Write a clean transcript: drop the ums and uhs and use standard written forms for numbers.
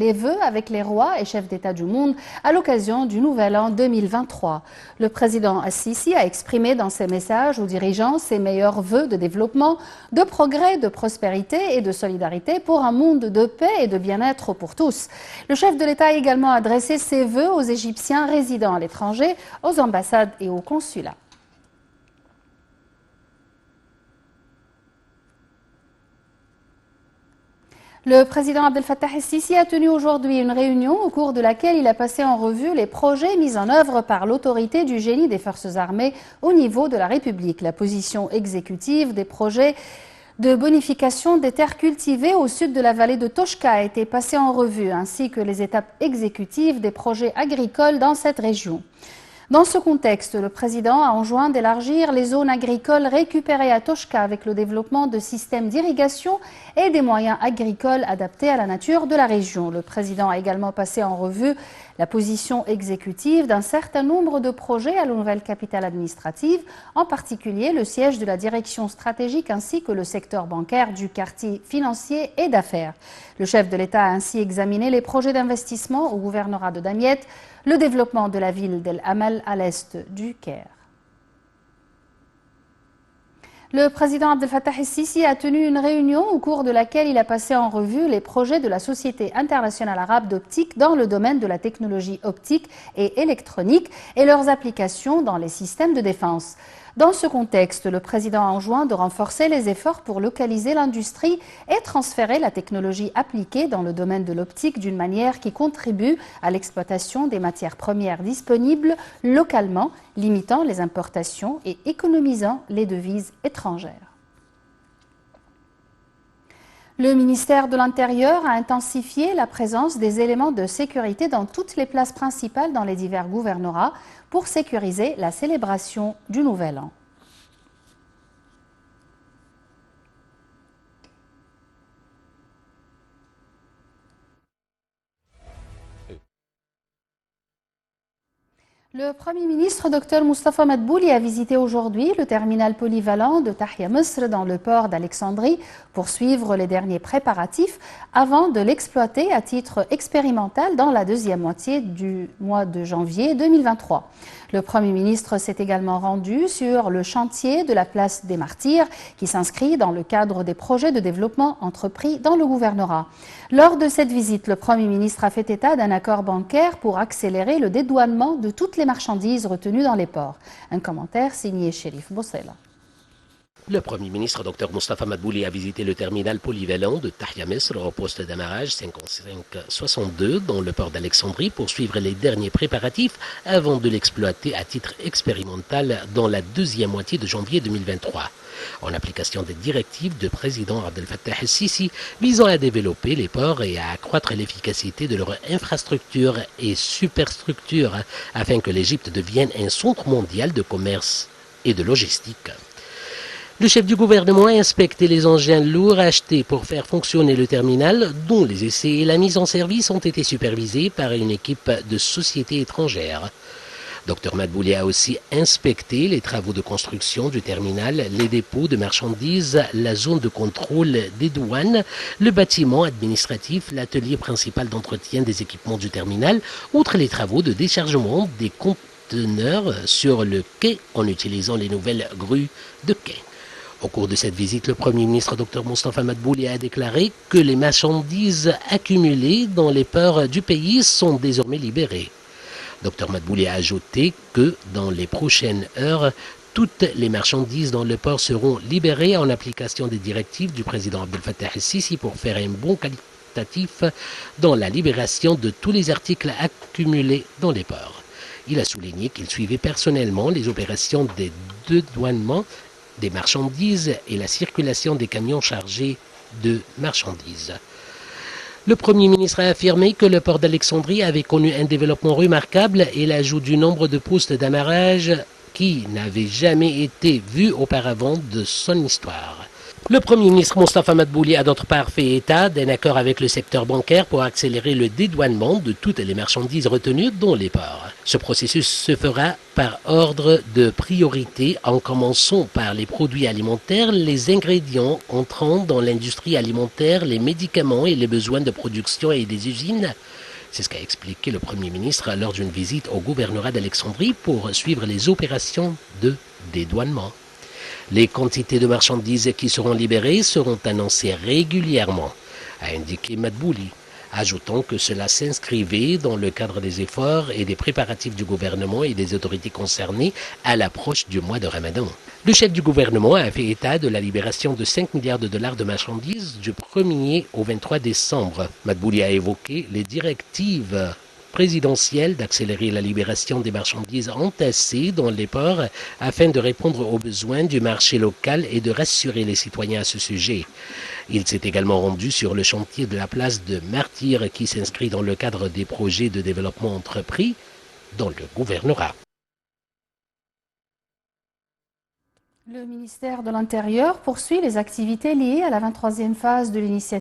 les vœux avec les rois et chefs d'État du monde à l'occasion du Nouvel An 2023. Le président Al-Sisi a exprimé dans ses messages aux dirigeants ses meilleurs vœux de développement, de progrès, de prospérité et de solidarité pour un monde de paix et de bien-être pour tous. Le chef de l'État a également adressé ses vœux aux Égyptiens résidant à l'étranger, aux ambassades et aux consulats. Le président Abdel Fattah el-Sisi a tenu aujourd'hui une réunion au cours de laquelle il a passé en revue les projets mis en œuvre par l'autorité du génie des forces armées au niveau de la République. La position exécutive des projets de bonification des terres cultivées au sud de la vallée de Toshka a été passée en revue, ainsi que les étapes exécutives des projets agricoles dans cette région. Dans ce contexte, le président a enjoint d'élargir les zones agricoles récupérées à Toshka avec le développement de systèmes d'irrigation et des moyens agricoles adaptés à la nature de la région. Le président a également passé en revue la position exécutive d'un certain nombre de projets à la nouvelle capitale administrative, en particulier le siège de la direction stratégique ainsi que le secteur bancaire du quartier financier et d'affaires. Le chef de l'État a ainsi examiné les projets d'investissement au gouvernorat de Damiette, le développement de la ville d'El Amal à l'est du Caire. Le président Abdel Fattah el-Sisi a tenu une réunion au cours de laquelle il a passé en revue les projets de la Société internationale arabe d'optique dans le domaine de la technologie optique et électronique et leurs applications dans les systèmes de défense. Dans ce contexte, le président a enjoint de renforcer les efforts pour localiser l'industrie et transférer la technologie appliquée dans le domaine de l'optique d'une manière qui contribue à l'exploitation des matières premières disponibles localement, limitant les importations et économisant les devises étrangères. Le ministère de l'Intérieur a intensifié la présence des éléments de sécurité dans toutes les places principales dans les divers gouvernorats pour sécuriser la célébration du Nouvel An. Le Premier ministre Dr Moustapha Madbouli a visité aujourd'hui le terminal polyvalent de Tahia Misr dans le port d'Alexandrie pour suivre les derniers préparatifs avant de l'exploiter à titre expérimental dans la deuxième moitié du mois de janvier 2023. Le Premier ministre s'est également rendu sur le chantier de la place des Martyrs qui s'inscrit dans le cadre des projets de développement entrepris dans le gouvernorat. Lors de cette visite, le Premier ministre a fait état d'un accord bancaire pour accélérer le dédouanement de toutes les marchandises retenues dans les ports. Un commentaire signé Chérif Boussela. Le Premier ministre Dr Moustapha Madbouli a visité le terminal polyvalent de Tahia Misr au poste d'amarrage 5562 dans le port d'Alexandrie pour suivre les derniers préparatifs avant de l'exploiter à titre expérimental dans la deuxième moitié de janvier 2023. En application des directives du président Abdel Fattah el-Sisi visant à développer les ports et à accroître l'efficacité de leurs infrastructures et superstructures afin que l'Égypte devienne un centre mondial de commerce et de logistique. Le chef du gouvernement a inspecté les engins lourds achetés pour faire fonctionner le terminal, dont les essais et la mise en service ont été supervisés par une équipe de sociétés étrangères. Dr Madbouli a aussi inspecté les travaux de construction du terminal, les dépôts de marchandises, la zone de contrôle des douanes, le bâtiment administratif, l'atelier principal d'entretien des équipements du terminal, outre les travaux de déchargement des conteneurs sur le quai en utilisant les nouvelles grues de quai. Au cours de cette visite, le Premier ministre Dr Moustapha Madbouli a déclaré que les marchandises accumulées dans les ports du pays sont désormais libérées. Dr Madbouli a ajouté que dans les prochaines heures, toutes les marchandises dans le port seront libérées en application des directives du président Abdel Fattah el-Sisi pour faire un bond qualitatif dans la libération de tous les articles accumulés dans les ports. Il a souligné qu'il suivait personnellement les opérations des dédouanements des marchandises et la circulation des camions chargés de marchandises. Le Premier ministre a affirmé que le port d'Alexandrie avait connu un développement remarquable et l'ajout du nombre de postes d'amarrage qui n'avait jamais été vu auparavant de son histoire. Le Premier ministre Moustapha Madbouli a d'autre part fait état d'un accord avec le secteur bancaire pour accélérer le dédouanement de toutes les marchandises retenues dans les ports. Ce processus se fera par ordre de priorité en commençant par les produits alimentaires, les ingrédients entrant dans l'industrie alimentaire, les médicaments et les besoins de production et des usines. C'est ce qu'a expliqué le Premier ministre lors d'une visite au gouvernorat d'Alexandrie pour suivre les opérations de dédouanement. Les quantités de marchandises qui seront libérées seront annoncées régulièrement, a indiqué Madbouli, ajoutant que cela s'inscrivait dans le cadre des efforts et des préparatifs du gouvernement et des autorités concernées à l'approche du mois de Ramadan. Le chef du gouvernement a fait état de la libération de 5 milliards de dollars de marchandises du 1er au 23 décembre. Madbouli a évoqué les directives présidentielle d'accélérer la libération des marchandises entassées dans les ports afin de répondre aux besoins du marché local et de rassurer les citoyens à ce sujet. Il s'est également rendu sur le chantier de la place de Martyr qui s'inscrit dans le cadre des projets de développement entrepris dans le gouvernorat. Le ministère de l'Intérieur poursuit les activités liées à la 23e phase de l'initiative